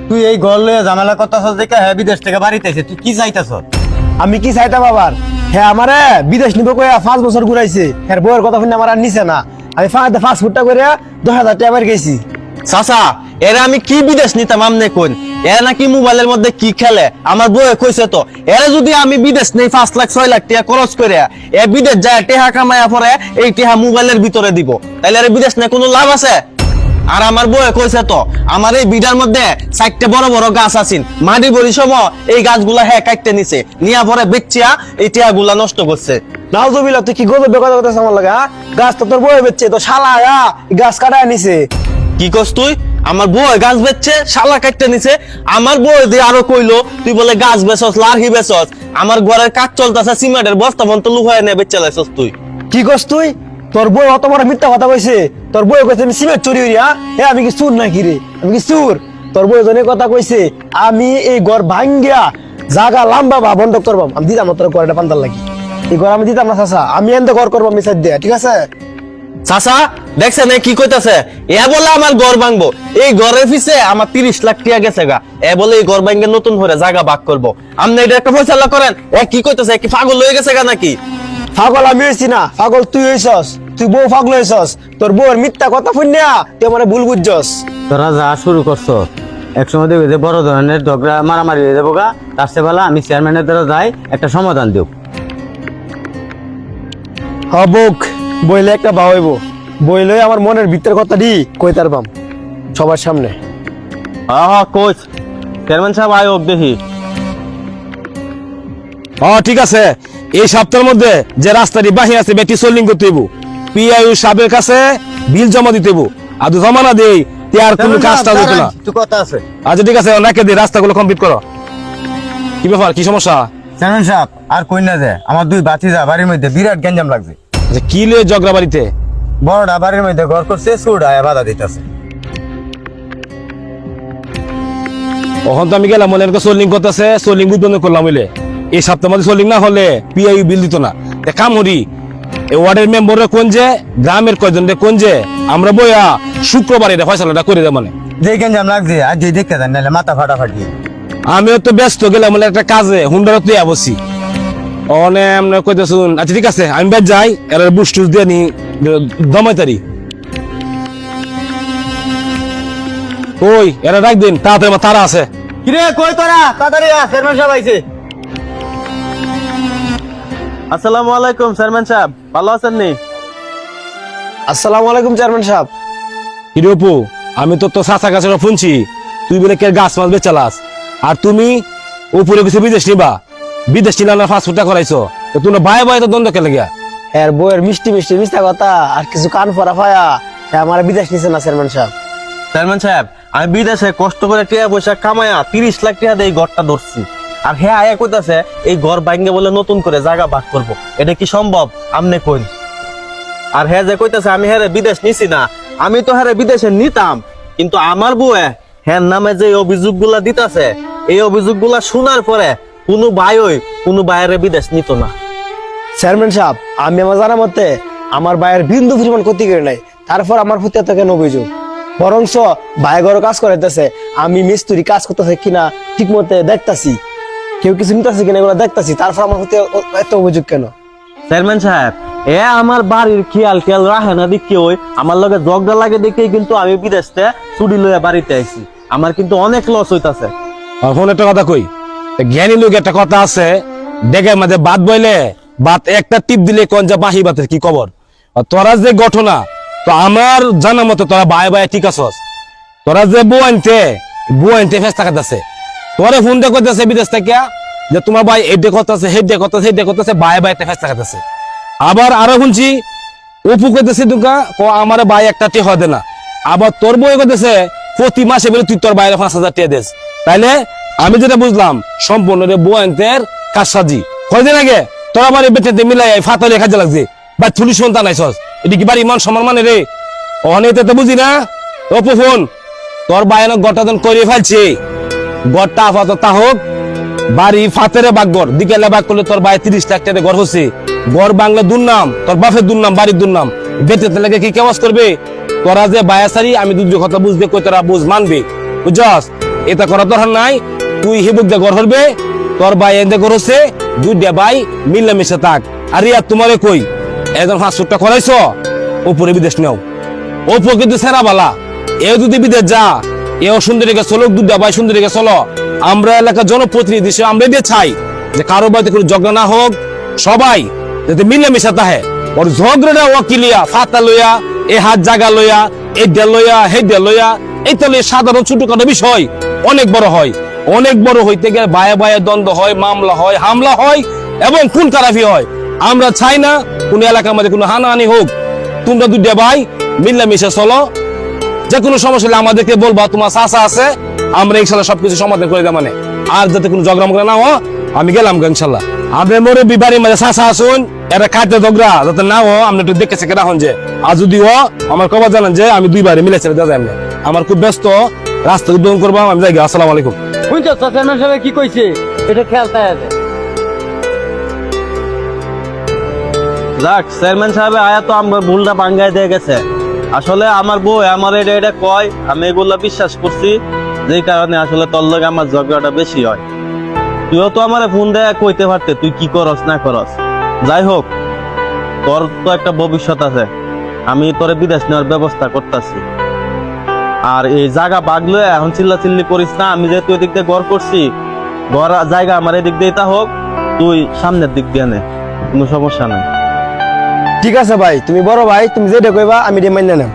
তুই এই ঘর লয়ে ঝামেলা করতেছস দেখে হ্যাঁ বিদেশ থেকে বাড়িতে এসে তুই কি চাইতেছ? আমি কি চাইতাম আবার? হ্যাঁ আমারে বিদেশ নিব কইয়া 5 বছর ঘুরাইছে। হ্যাঁ বউয়ের কথা শুনে আমার আর নিছে না। আমি ফাস্টফুডটা করে 10,000 টাকা মার গেছি। চাচা এরা আমি কি বিদেশ নিতাম আমনে কোন? এরা নাকি মোবাইলের মধ্যে কি খেলে আমার বউয়ে কইছে তো, এরা যদি আমি বিদেশ নেই 5 লাখ 6 লাখ টাকা খরচ করে এ বিদেশ যায় টেহা কামায়া পরে এই টেহা মোবাইলের ভিতরে দিব, তাইলে এর বিদেশ নেই কোনো লাভ আছে? আর আমার বউয়ে কইছে তো আমার এই বিডার মধ্যে 4টে বড় বড় গাছ আছেন, মাটি বড়ি সময় এই গাছগুলা হ্যাঁ কাটতে নিছে, নিয়া পরে বেচিয়া এই টেহাগুলা নষ্ট করছে। নাউজুবিল্লাহ, তুই কি গজব কথা কথা আমার লাগা? গাছ তো তোর বউয়ে বেচছে, তো শালা গাছ কাটায় নিছে। কি কস তুই? আমার বউ গাছ বেচছে, শালা কাটতে নিছে? আমার বউ দিয়ে আরো কইলো তুই বলে গাছ বেচস লারহি বেচস, আমার ঘরের কাজ চলতেছে সিমেন্টের বস্তা বন্ত লুহায় নিয়ে বেচে লাইছস তুই। কি কস তুই? তোর বউ অত বড় মিথ্যা কথা কইছে? তোর বউ কইছে আমি সিমেন্ট চুরি করি? হ্যাঁ আমি কি চুর নাকি রে? আমি কি চুর? তোর বউ জনে কথা কইছে আমি এই ঘর ভাঙ্গিয়া জাগা লম্বা বা বন্ধ করবাম। আমি দিতাম না তোর ঘরটা পান্তার লাগি, এই ঘর আমি দিতাম না চাচা। আমি এনতে ঘর করবো আমি সাইড দিয়া, ঠিক আছে? চাচা দেখছেন কি কইতাছে? এ বলে আমার ঘর ভাঙবো, এই ঘরের পিছে আমার 30 লাখ টাকা গেছে গা, এ বলে এই ঘর ভাঙ্গে নতুন করে জায়গা ভাগ করবো। আপনি এটা একটা ফয়সালা করেন। এ কি কইতাছে? কি পাগল হয়ে গেছে গা নাকি? পাগল আমি হইছি না, পাগল তুই হইছস। তুই বউ পাগল হইছস, তোর বউর মিথ্যা কথা শুনিয়া তুই মানে ভুল বুঝছস। তোরা যা শুরু করছ একসময় দেখবে যে বড় ধরনের ঝগড়া মারামারি হয়ে যাবো গা। তার চেয়ে বেলা আমি চেয়ারম্যানের দ্বারা যাই একটা সমাধান দেব। হবুক বইলে একটা বাহইব, বইলে আমার মনের ভিতরের কথা দি কই তারবাম সবার সামনে। হ্যাঁ হ্যাঁ কোচ, চেয়ারম্যান সাহেব আয় হোক দেখি। ঠিক আছে, এই সপ্তাহের মধ্যে যে রাস্তাটি বাহি আছে বেটি সোল্ডিং করতে হইব, পিআইউ সাহেবের কাছে বিল জমা দিতে হইব। আর জমা না দেই তে আর কোনো কাজটা হতো না। একটু কথা আছে। আচ্ছা ঠিক আছে, অনেকে দিয়ে রাস্তাগুলো কমপ্লিট করো। কি ব্যাপার, কি সমস্যা? চেয়ারম্যান সাহেব আর কই না যে আমার দুই ভাতিজা বাড়ির মধ্যে বিরাট গ্যাঞ্জাম লাগছে। আচ্ছা কি লয়ে ঝগড়া বাড়িতে? বড়টা বাড়ির মধ্যে ঘর করছে, ছোটটা বাধা দিতেছে। ওখান তো আমি গেলাম মনে সোল্ডিং করতেছে, সোল্ডিং উদ্বোধন করলাম হইলে এই সপ্তাহের মধ্যে সোল্ডিং না হলে পিআইউ বিল দিত না। কাম হরি এই ওয়ার্ডের মেম্বাররা কোন যে গ্রামের কয়জন কোন যে আমরা বইয়া শুক্রবার এটা ফয়সালাটা করে দেব। মানে যে গ্যাঞ্জাম লাগছে আর যে দেখতে দেন নাহলে মাথা ফাটাফাটি। আমিও তো ব্যস্ত গেলাম বলে একটা কাজে হুন্ডারও তুই বসি অনে আমরা কইতে শুন। আচ্ছা ঠিক আছে, আমি বেশ যাই, এর বুস টুস দিয়ে নি দমাইতারি। ওই এরা রাখ দিন, তাড়াতাড়ি আমার তারা আছে। কিরে কই তোরা? তাড়াতাড়ি আয়, চেয়ারম্যান সাহেব আইছে। আসসালামু আলাইকুম চেয়ারম্যান সাহেব, ভালো আছেন নি? আসসালামু আলাইকুম চেয়ারম্যান সাহেব। হিরে অপু, আমি তো তোর চাচা কাছে শুনছি তুই বলে কে গাছ মাছ বেচালাস, আর তুমি উপরে কিছু বিদেশ নিবা, বিদেশ নিলা না ফাস্টফুডটা করাইছো, তো তুমি ভাই ভাই তো দ্বন্দ্ব খেলে গিয়া। হ্যাঁ বউয়ের মিষ্টি মিষ্টি মিথ্যা কথা আর কিছু কান ফরা ফায়া হ্যাঁ আমার বিদেশ নিছে না চেয়ারম্যান সাহেব। চেয়ারম্যান সাহেব আমি বিদেশে কষ্ট করে টাকা পয়সা কামায়া 30 লাখ টাকা দিয়ে এই ঘরটা ধরছি, আর হ্যাঁ আয়া কইতাছে এই ঘর ভাঙ্গে বলে নতুন করে জায়গা ভাগ করবো। এটা কি সম্ভব? আমনে কইন। আর হ্যাঁ যে কইতাছে আমি হ্যাঁ বিদেশ নিছি না, আমি তো হ্যাঁ বিদেশে নিতাম, কিন্তু আমার বউয়ে হ্যাঁ নামে যে অভিযোগগুলা দিতাছে এই অভিযোগগুলা শোনার পরে কোনো বাইরে বিদেশ নিত না। চেয়ারম্যান সাহেব আমি আমার জানা মতে আমার ভাইয়ের বিন্দু পরিমাণ ক্ষতি করে নাই, তারপর আমার প্রতি এত কেন অভিযোগ? বরংস ভাই ঘরে কাজ করাইতেছে, আমি মিস্ত্রি কাজ করতেছে কিনা ঠিক মতে দেখতাছি, কেউ কিছু নিতেছে কিনা এগুলো দেখতাছি, তারপর আমার প্রতি এত অভিযোগ কেন? চেয়ারম্যান সাহেব এ আমার বাড়ির খেয়াল রাখে না দেখি, ওই আমার লগে ঝগড়া লাগে দেখে কিন্তু আমি বিদেশে ছুটি লইয়া বাড়িতে আইছি, আমার কিন্তু অনেক লস হইতাছে। এখন একটা কথা কই, জ্ঞানী লোক একটা কথা আছে, ডেকে মাঝে বাদ বইলে বাত একটা টিপ দিলে কোন যা বাহি বাতের কি খবর। তোরা যে ঘটনা তো আমার জানা মতো তোরা বাই বাই ঠিক আছস, তোরা যে বউ আনতে ফেস থাকাতেছে, তোরে ফোন দিয়ে করতেছে বিদেশ থেকে যে তোমার ভাই এইটা করতেছে হেডে করতেছে বাই বাইতে ফেস থাকাতেছে। আবার আরো শুনছি অপু করতেছে দুকা আমার ভাই একটা টি হয় না, আবার তোর বই করতেছে প্রতি মাসে বলে তুই তোর বাইরে 5,000 টাকা দেস। তাইলে আমি যেটা বুঝলাম সম্পূর্ণ রে বউ আনতের কাজ সাজি কয়দিন আগে তোরা বাড়ি বেঁচে মিলাই ফাতলে কাজে লাগছে বা থুলি সন্তান আইসস, এটি কি বাড়ি ইমান সমান মানে রে? অনেক তো বুঝি না। অপু ফোন তোর বাইন গটাদন করে ফেলছে, গড়টা আপাতত হোক বাড়ি ফাতেরে বাগর দিকেলে বাগ করলে তোর বাই 30 লাখ টাকা ঘর হচ্ছে, ঘর বাংলা দুর্নাম, তোর বাপের দুর্নাম, বাড়ির দুর্নাম, বেঁচে লাগে কি কেমন করবে? তোরা যে বায়াসারি আমি দুর্যোগ কথা বুঝবে কই তোরা বুঝ মানবে, বুঝছস? এটা করার দরকার নাই। তুই হিবুক দিয়ে ঘর করবে, তোর ভাই এনে করছে, দুইটা ভাই মিলামিশে থাক। আর ইয়া তোমারে কই একজন ফাস্টফুডটা করাইছ, উপরে বিদেশ নেও। ওপো কিন্তু সেরা বালা, এ যদি বিদেশ যা, এও সুন্দরীকে চলো, দুইটা ভাই সুন্দরীকে চলো। আমরা এলাকার জনপ্রতিনিধি হিসেবে আমরা দিয়ে চাই যে কারো বাড়িতে কোনো ঝগড়া না হোক, সবাই যাতে মিলামিশা থাকে। ওর ঝগড়াটা ওকিলিয়া ফাতা লইয়া, এ হাত জাগা লইয়া, এই ডেল লইয়া, হে ডেল লইয়া, এইটা লইয়া সাধারণ ছোটখাটো বিষয় অনেক বড় হয়। অনেক বড় হইতে গেলে বায়ে বায়ে দ্বন্দ্ব হয়, মামলা হয়, হামলা হয় এবং খুন খারাপি হয়। আমরা চাই না কোন এলাকার মধ্যে কোনো হানাহানি হোক। তোমরা দুইটা ভাই মিলামিশা চলো। যে কোনো সমস্যা হলে আমাদেরকে বলবা, তোমার চাচা আছে, আমরা ইনশাল্লাহ সবকিছু সমাধান করে দেব। মানে আর যাতে কোনো ঝগড়া মগড়া না হয়, আমি গেলাম ইনশাল্লাহ। আমরা মোরে বিবাড়ির মাঝে চাচা আসুন, এরা খাদ্য ঝগড়া যাতে না হয়, আমরা একটু দেখে চেকে রাখুন যে। আর যদি ও আমার খবর জানান যে আমি দুইবারে মিলে ছেড়ে দেওয়া যাবে। আমার খুব ব্যস্ত, রাস্তা উদ্বোধন করবো, আমি যাই। আসসালামু আলাইকুম। শুনছো তো চেয়ারম্যান সাহেব কি কইছে? এটা খেয়াল তাই আছে। যাক, চেয়ারম্যান সাহেব আয়া তো আমার ভুলটা ভাঙ্গাই দিয়ে গেছে। আসলে আমার বউ আমার এটা কয়, আমি এগুলা বিশ্বাস করছি, যেই কারণে আসলে তোর লগে আমার ঝগড়াটা বেশি হয়। তুইও তো আমার ফোন দেয়া কইতে পারতে তুই কি করস না করস। যাই হোক, তোর তো একটা ভবিষ্যৎ আছে, আমি তোরে বিদেশ নেওয়ার ব্যবস্থা করতেছি। আর এই জায়গা বাগলো এখন চিল্লা চিল্লি করিস না। আমি যেহেতু এদিক দিয়ে ঘর করছি, ঘর জায়গা আমার এদিক দিয়ে তা হোক, তুই সামনের দিক দিয়ে নে, কোনো সমস্যা নাই। ঠিক আছে ভাই, তুমি বড় ভাই, তুমি যেটা কইবা আমি এটা মাইনে নেব।